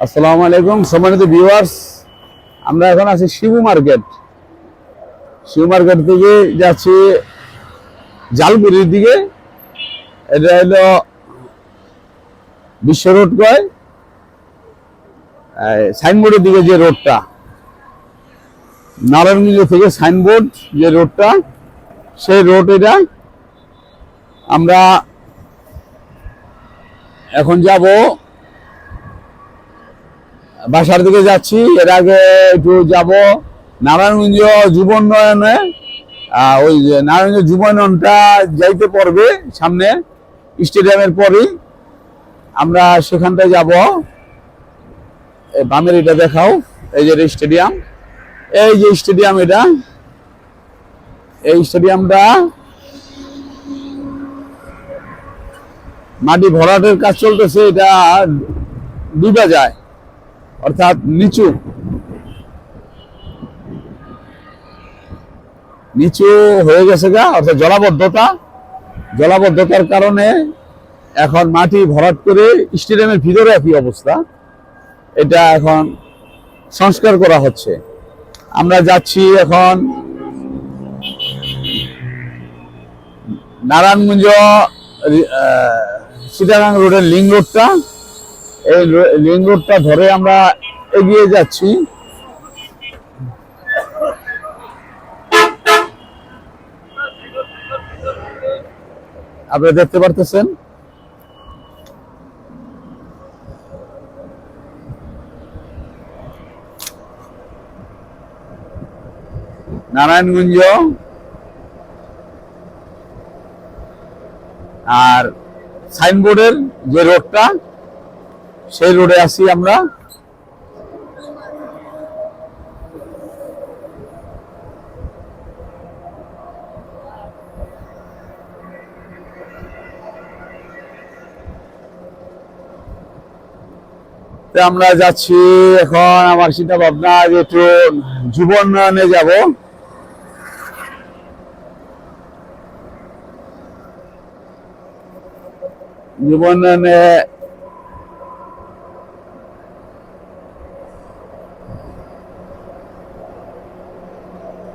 আসসালামু আলাইকুম সম্মানিত ভিউয়ার্স, আমরা এখন আছি শিবু মার্কেট। শিবু মার্কেট থেকে যাচ্ছি জালপুরির দিকে। এটা হলো বিশ্ব রোড কয় সাইনবোর্ডের দিকে যে রোডটা, নারায়ণগঞ্জ থেকে সাইনবোর্ড যে রোডটা, সেই রোড এটা। আমরা এখন যাব বাসার দিকে যাচ্ছি। এর আগে একটু যাব নারায়ণগঞ্জ যুব উন্নয়নে। ওই যে নারায়ণগঞ্জ যুব উন্নয়নটা যাইতে পারবে সামনে স্টেডিয়ামের পরেই আমরা সেখানটায় যাব। বামের এটা দেখাও, এই যে স্টেডিয়াম, এই যে স্টেডিয়াম, এটা এই স্টেডিয়ামটা মাটি ভরাটের কাজ চলতেছে। এটা ডুবে যায়, অর্থাৎ নিচু হয়ে গেছে গা, অর্থাৎ জলাবদ্ধতার কারণে এখন মাটি ভরাট করে স্টেডিয়ামের ভিতরে একই অবস্থা। এটা এখন সংস্কার করা হচ্ছে। আমরা যাচ্ছি এখন নারায়ণগঞ্জ চিটাগাং রোডের লিং রোডটা, এই লিং রোডটা ধরে আমরা এগিয়ে যাচ্ছি। আপনারা দেখতে পারতেছেন নারায়ণগঞ্জ আর সাইনবোর্ডের যে রোডটা, সেই রোডে আছি আমরা। আমরা যাচ্ছি এখন, আমার চিন্তা ভাবনা যে একটু যুব উন্নয়নে যাব। যুব উন্নয়নে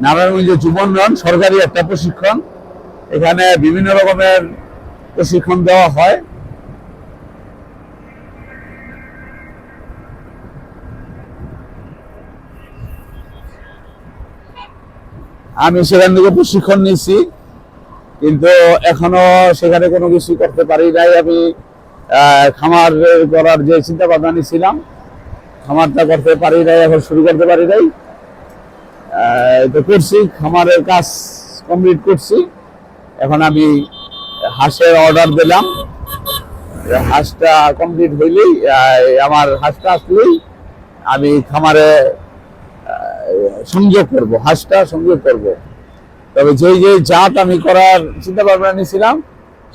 নারায়ণগঞ্জ যুব উন্নয়ন সরকারি একটা প্রশিক্ষণ। এখানে বিভিন্ন রকমের প্রশিক্ষণ দেওয়া হয়। আমি সেখান থেকে প্রশিক্ষণ নিয়েছি, কিন্তু এখনো সেখানে কোনো কিছু করতে পারি নাই। আমি খামার করার যে চিন্তা ভাবনা নিয়েছিলাম, খামারটা করতে পারি নাই, এখন শুরু করতে পারি নাই। তো করছি, খামারের কাজ কমপ্লিট করছি। এখন আমি হাঁসের অর্ডার দিলাম। হাঁসটা কমপ্লিট হইলেই, আমার হাঁসটা আসলেই আমি খামারে সংযোগ করব, হাঁসটা সংযোগ করব। তবে যেই যে জাত আমি করার চিন্তা ভাবনা নিয়েছিলাম,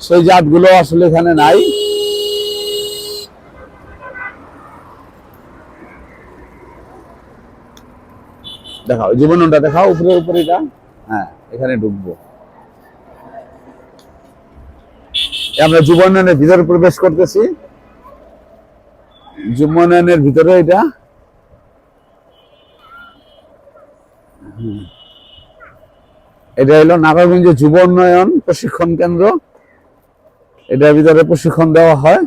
সেই জাতগুলো আসলে এখানে নাই। দেখাও জীবনটা, দেখাও উপরে উপরে, এটা হ্যাঁ, এখানে ঢুকবো। আমরা যুব উন্নয়নের ভিতরে প্রবেশ করতেছি। যুব উন্নয়নের ভিতরে এটা এটা হলো নারায়ণগঞ্জ যুব উন্নয়ন প্রশিক্ষণ কেন্দ্র। এটার ভিতরে প্রশিক্ষণ দেওয়া হয়।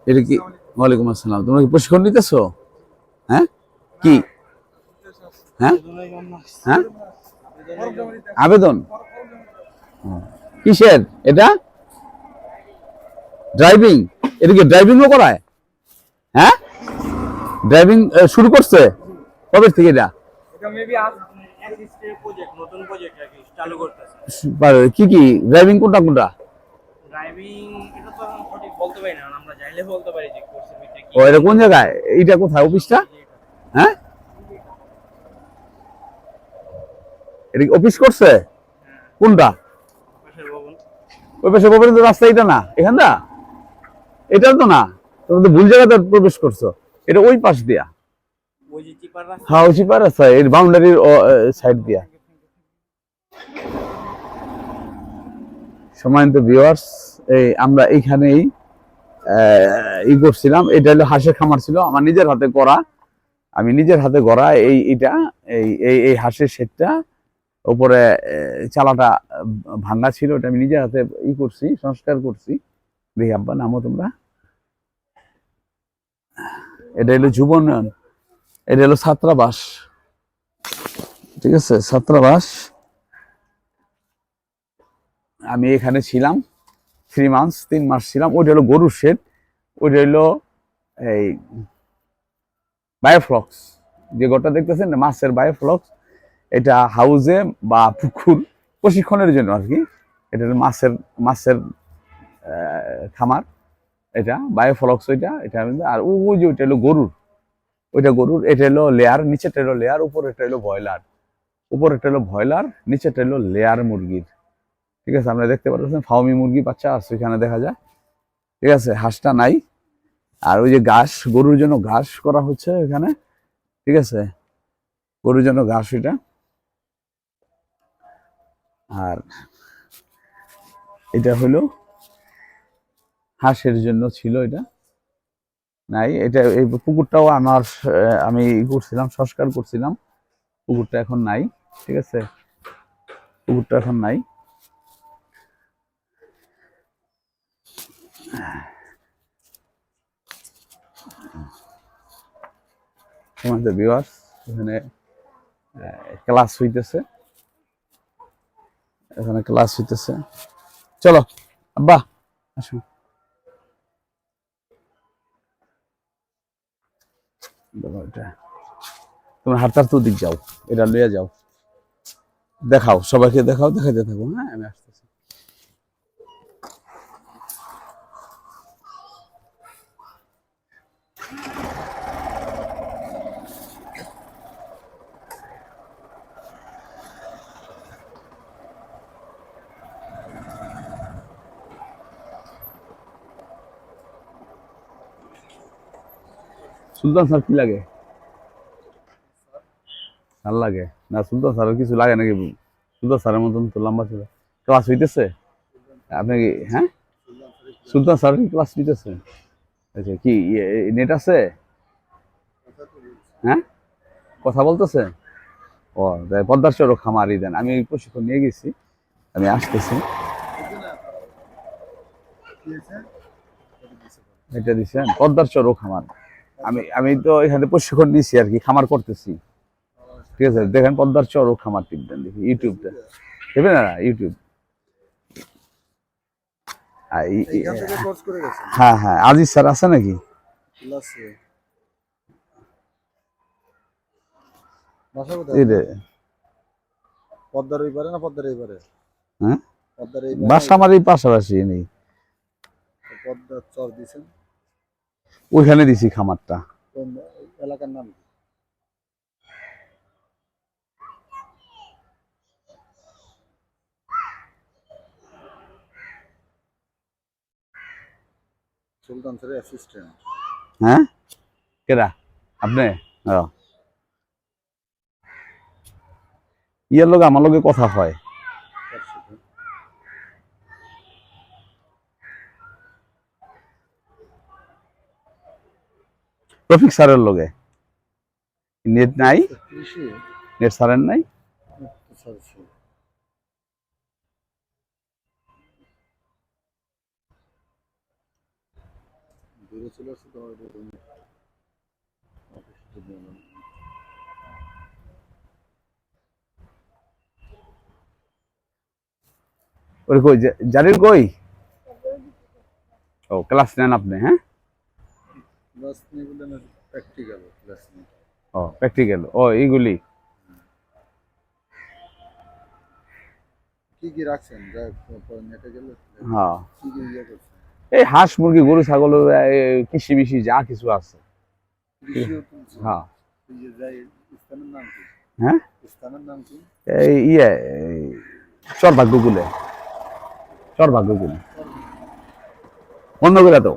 এটা কি? ওয়ালাইকুম আসসালাম। তোমরা কি প্রশিক্ষণ নিতেছো? হ্যাঁ, কি? হ্যাঁ হ্যাঁ, আবেদন কিসের? এটা ড্রাইভিং। এটা কি ড্রাইভিংও করায়? হ্যাঁ, ড্রাইভিং শুরু করছে কবে থেকে? এটা কি কি ড্রাইভিং, কোনটা কোনটা? ও, এটা কোন জায়গায়? এইটা কোথায় অফিসটা? হ্যাঁ, এটা অফিস করছে কোনটা? ওই পাশে ভবনের রাস্তা এটা না, এখানটা এটা তো না, তুমি তো ভুল জায়গাতে প্রবেশ করছো। এটা ওই পাশ দিয়া, হ্যাঁ ওই চিপার রাস্তা, এর বাউন্ডারির সাইড দিয়া। সম্মানিত ভিউয়ার্স, এই আমরা এইখানেই করছিলাম। এটা হলো হাঁসের খামার ছিল, আমার নিজের হাতে করা, আমি নিজের হাতে গড়া। এইটা এই এই এই হাঁসের শেডটা উপরে চালাটা ভাঙ্গা ছিল, এটা আমি নিজের হাতে করছি, সংস্কার করছি। দেখি আব্বা, নামো তোমরা। এটা হলো যুবনয়ন, এটা হলো ছাত্রাবাস, ঠিক আছে, ছাত্রাবাস। আমি এখানে ছিলাম 3 মাস, 3 মাস ছিলাম। ওইটা হলো গরুর শেড, ওইটা হলো এই বায়োফ্লক্স, যে ঘরটা দেখতেছেন মাছের বায়োফ্লক্স। এটা হাউজে বা পুকুর প্রশিক্ষণের জন্য আর কি। এটা হলো মাছের খামার, এটা বায়োফ্লক্স ওইটা। এটা আর ওই যে ওইটা হলো গরুর, ওইটা গরুর। এটা হলো লেয়ার, নিচেটা হলো লেয়ার, উপরেরটা হলো ব্রয়লার, উপরেরটা হলো ব্রয়লার, নিচেটা হলো লেয়ার মুরগির। ঠিক আছে, আপনারা দেখতে পাচ্ছেন ফাউমি মুরগি বাচ্চা আছে এখানে দেখা যায়। ঠিক আছে, হাঁসটা নাই। আর ওই যে ঘাস, গরুর জন্য ঘাস করা হচ্ছে এখানে। ঠিক আছে, গরুর জন্য ঘাস এটা। আর এটা হলো হাঁসের জন্য ছিল, এটা নাই। এটা এই পুকুরটাও আমি করছিলাম, সংস্কার করছিলাম। পুকুরটা এখন নাই। ঠিক আছে, পুকুরটা এখন নাই। আমাদের ভিউয়ার্স, এখানে ক্লাস হইতেছে, এখানে ক্লাস হইতেছে। চলো আব্বা আসুন। তুমি হাঁটার তো দিক যাও, এটা লইয়া যাও, দেখাও, সবাইকে দেখাও, দেখাইতে থাকো। হ্যাঁ, আমি আসতেছি। সুলতান স্যার কি লাগে? ভাল লাগে না? সুলতান স্যারের কিছু লাগে নাকি? সুলতান স্যারের মতন তো লম্বা ছিল। ক্লাস হইতেছে আপনি কি? হ্যাঁ, সুলতান স্যার কি ক্লাস নিতেছে? আচ্ছা, কি নেট আছে? হ্যাঁ, কথা বলতেছে। ও, পদ্মার চরক খামারই দেন। আমি প্রশিক্ষণ নিয়ে গেছি, আমি আসতেছি। এটা দিচ্ছেন পদ্মার চরক খামার। আমি তো এখানে প্রশিক্ষণ নিয়েছি আর কি, খামার করতেছি। ঠিক আছে, দেখেন পদ্মার চরক খামার টিপবেন, দেখি ইউটিউবটা দেবেন না, ইউটিউব। হ্যাঁ হ্যাঁ, আজিজ স্যার আছে নাকি? পদ্মার ওই পারে না পদ্মার এই পারে? হ্যাঁ, পদ্মার এই বাসা আমার এই পাশাপাশি নেই। পদ্মার চর দিছেন ওইখানে দিছি খামারটা। কোন এলাকার নাম কি? সুলতান স্যারের অ্যাসিস্ট্যান্ট। হ্যাঁ, কেডা আপনি? ইয়ার লগে আমার লগে কথা হয়। রফিক স্যারের লগে নেট নাই, নেট স্যারের নাই। ওই কই জারির কই? ও, ক্লাস নেন আপনি? হ্যাঁ, ও প্র্যাকটিক্যাল, ও এইগুলি কি কি রাখছেন নেটে গেলে? হ্যাঁ, কি কি ইয়ে করছেন? এই হাঁস মুরগি গরু ছাগল কৃষি বিষি যা কিছু আছে। হ্যাঁ স্থানের নাম কি? হ্যাঁ, স্থানের নাম কি? এই চর ভাগ্যকুলে, চর ভাগ্যকুলে অন্য করে তো